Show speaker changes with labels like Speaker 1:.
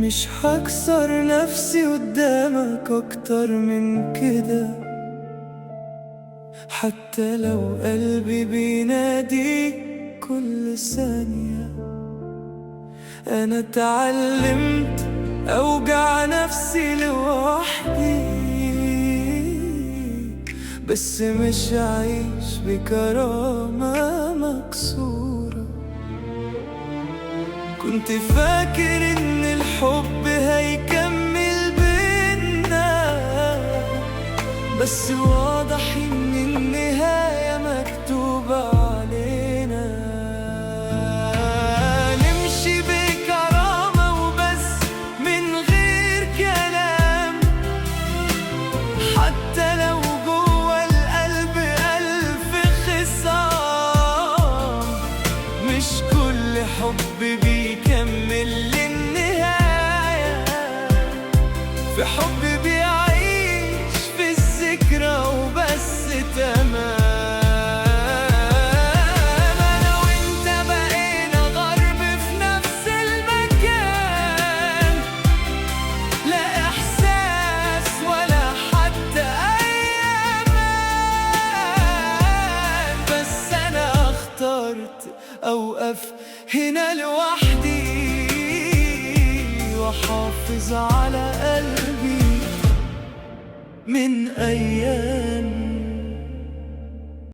Speaker 1: مش هكسر نفسي قدامك أكتر من كده، حتى لو قلبي بيناديك كل ثانية. أنا اتعلمت أوجع نفسي لوحدي، بس مش عايش بكرامة مكسورة. كنت فاكر إن الحب هيكمل بينا، بس واضح إن النهاية مكتوبة علينا. نمشي بكرامة وبس من غير كلام، حتى لو جوا القلب ألف خصام. مش كل حب بيكمل للنهاية، في حب بيعيش في الذكرى وبس. تمام، أنا وإنت بقينا غرب في نفس المكان، لا إحساس ولا حتى أيام. بس أنا اخترت أوقف هنا لوحدي، وأحافظ على قلبي من أيام